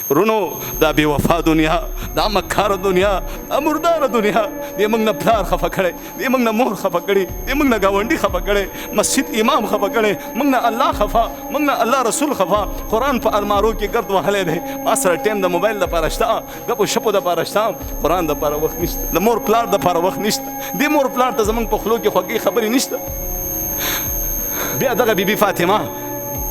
رونو دا بے وفا دنیا دا مکار دنیا دا مردار دنیا دې موږ نه پلار خفه کړی دې موږ نه مور خفه کړی دې موږ نه ګاونډي خفه کړی مسجد امام خفه کړی موږ نه الله خفه موږ نه الله رسول خفه قرآن په المارو کې ګرد وهلی دی ما سره ټیم د موبایل دپاره شته ګپو شپو دپاره شته قرآن دپاره وخت نشته د مور پلار دپاره وخت نشته دې مور پلار ته زموږ په خولو کې خوږې خبرې نشته بیا دغه بیبي فاطمه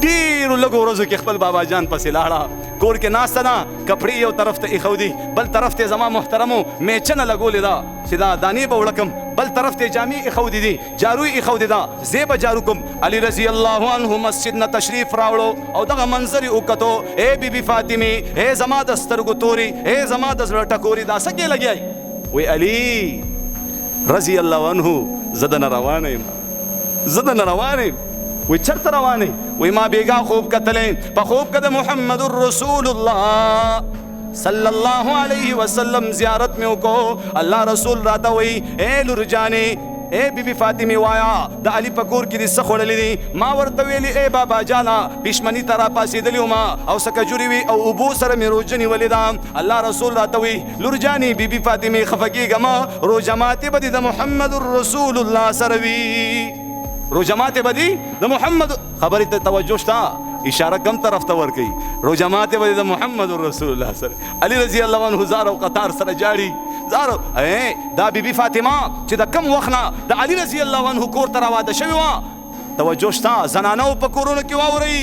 ډېرو لږو ورځو کې خپل بابا جان پسې لاړه کور کې ناسته ده کپړې یو طرف ته ایښودي بل طرف ته زما محترمو میچنه لګولې ده چې دا دانې به وړکم بل طرف ته جامې ایښودې دي جارو یې ایښودې ده زه به جارو کوم علي رضی الله عنه مسجد نه تشریف راوړو او دغه منظر یې وکتو ای بیبي فاطمې ای زما د سترګو تورې ای زما د زړه ټکورې دا څه کې لګیای وی علي رضی الله عنه زه دنه روانه یم زه دنه روانه یم وی چرته روانې وی ما بیګا خوب کتلې په خوب کې د محمد رسول الله صلی الله علیه وسلم زیارت مې وکړو الله رسول راته وی اے لور جانې اے بیبي فاطمه وایا د علي په کور کې دې څه خوړلې دي ما ورته ویلي اے بابا جانا پښمني ته راپاڅېدلي وم او څه کجورې وي او اوبو سره مې روژه نیولې ده الله رسول راته وی لور جانې بیبي فاطمې خفه کېږه مه روژه ماتې به دې د محمد رسول الله سره وي روژه ماتې به دي د محمد خبرې ته توجه شته اشاره کم طرف ته ورکوي روژه ماتې به دي د محمد رسول الله سره علي رضی الله عنه زار او قطار سره جاړي زارو دا بیبي فاطمه چې د کم وخت نه د علي رضی الله عنه کور ته راواده شوې وه توجه شته زنانو په کورونو کې واورئ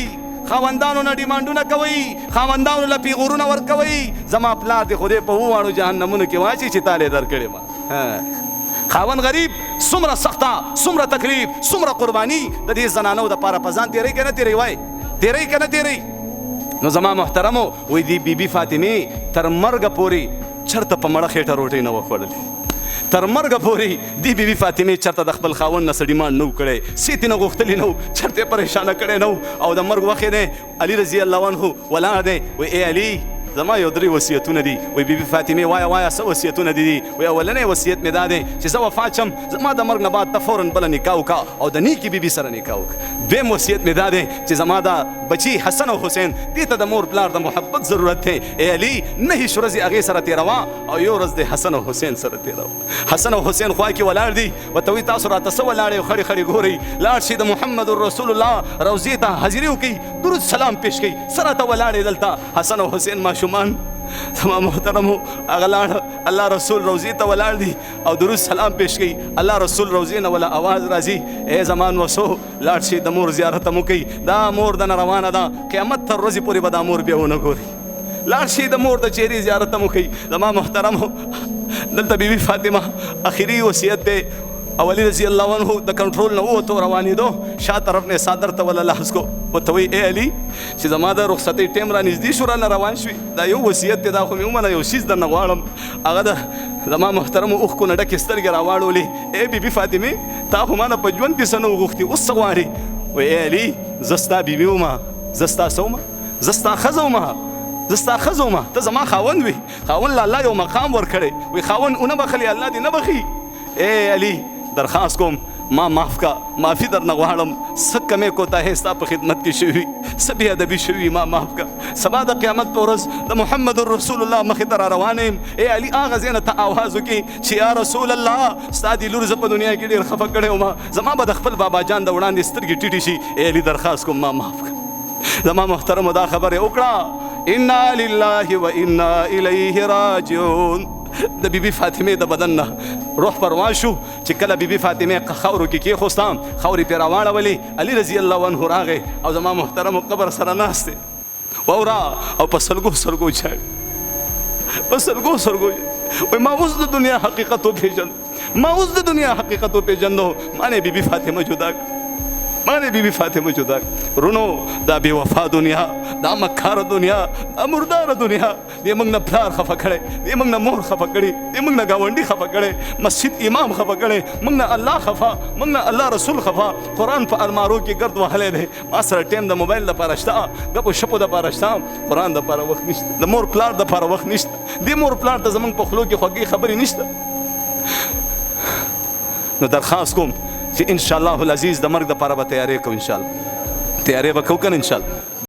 خاوندانو نه ډیمانډونه کوئ خاوندانو له پیغورونه ورکوئ زما پلار دې خدای په وواړو جهنمونو کې واچي چې تا یې درکړې ما خاون غریب څومره سخته څومره تکلیف څومره قرباني د دې زنانو دپاره په ځان تېروي که نه تېروي وای تېروي که نه تېروي نو زما محترمو وایي دې بیبي فاطمې تر مرګه پورې چېرته په مړه خېټه روټۍ نه وه خوړلې تر مرګه پورې دې بیبي فاطمې چېرته د خپل خاوند نه څه ډیمانډ نه و کړی سیت یې نه غوښتلي نه و چېرته یې پریشانه کړی نه و او د مرګ وخت یې دی علي رضی الله عنه ولاړ دی وایي ای علي زما یو درې وصیتونه دي وایي بیبي فاطمې وایه څه وصیتونه دي وایي اولنی وصیت مې دا دی چې زه وفات شم زما د مرګ نه بعد ته فوراً بله نکاح وکړه او د نیکې بیبي سره نکاح وکړه دویم وصیت مې دا دی چې زما دا بچي حسن او حسین دې ته د مور پلار د محبت ضرورت دی ای علي 9 ورځې هغې سره تېروه او یو ورځ د حسن او حسین سره تېروه حسن او حسین خوا کې ولاړ دي ورته وایي تاسو راته څه ولاړئ او خړې خړې ګورئ لاړ شئ د محمد رسول الله روضې ته حاضري وکړئ درود سلام پیش کړئ څه راته ولاړئ دلته حسن او حسین ماشومان زما محترمو هغه لاړه الله رسول روضې ته ولاړ دي او درود سلام پیش کوي الله رسول روضې نه ولا آواز راځي ای زمان وسو لاړ شي د مور زیارت مو کوي دا مور دنه روانه ده قیامت تر ورځې پورې به دا مور بیا ونه ګوري لاړ شي د مور د چهرې زیارت مو کوي زما محترمو دلته بیبي فاطمه اخري وصیت دی او علي رضی الله عنه د کنټرول نه ووتو روانېدو شا طرف نه صادر ته ولا لاس کو ورته وایي ای علي چې زما د رخصتۍ ټیم را نږدې شو رانه روان شوي دا یو وصیت دی دا خو مې ومنه یو څیز درنه غواړم هغه د زما محترمو اوښکو نه ډکې سترګې راواړولې ای بیبي فاطمې تا خو ما نه په ژوند کې څه نه وغوښتي اوس څه غواړې وایي ای علي زه ستا بیبي ومه زه ستا څه ومه زه ستا ښځه ومه زه ستا ښځه ومه ته زما خاوند وي خاوند له الله یو مقام ورکړی وایي خاوند ونه بخلي الله دې نه بخي ای علي درخواست کوم ما معاف کا معافي درنه غواړم څه کمې کوتاهۍ ستا په خدمت کې شوي څه بې ادبي شوي ما معاف کا سبا د قیامت په ورځ د محمد رسول الله مخې ته را روان یم ای علي هغه ځای نه ته آواز وکړي چې یا رسول الله ستا دې لور زه په دنیا کې ډېر خفه کړی وم زما به د خپل بابا جان د وړاندې سترګې ټیټې شي ای علي درخواست کوم ما معاف کا زما محترمو دا خبرې وکړه انا لله و انا الیه راجعون د بیبي فاطمې د بدن نه روح پروان شو چې کله بیبي فاطمې خاورو کې کېښوسته خاورې پرې راواړولې علي رضی الله عنه راغی او زما محترمو قبر سره ناست دی واوره او په سلګو سلګو جاړي په سلګو سلګو وایي ما اوس د دنیا حقیقت وپېژند ما اوس د دنیا حقیقت وپېژندو ما نه بیبي فاطمه جدا ما نه بیبي فاطمه جدا رونو دا بے وفا دنیا دا مکار دنیا دا مردار دنیا دې موږ نه پلار خفه کړی دې موږ نه مور خفه کړي دې موږ نه ګاونډي خفه کړی مسجد امام خفه کړی موږ نه الله خفه موږ نه الله رسول خفه قرآن په المارو کې ګرد وهلی دی ما سره ټیم د موبایل دپاره شته ګپو شپو دپاره شته قرآن دپاره وخت نشته د مور پلار دپاره وخت نشته دې مور پلار ته زموږ په خولو کې خوږې خبرې نشته نو درخواست کوم چې انشاءالله العزیز د مرګ دپاره به تیارې کوو انشاءالله تیارې به کوو که نه انشاءالله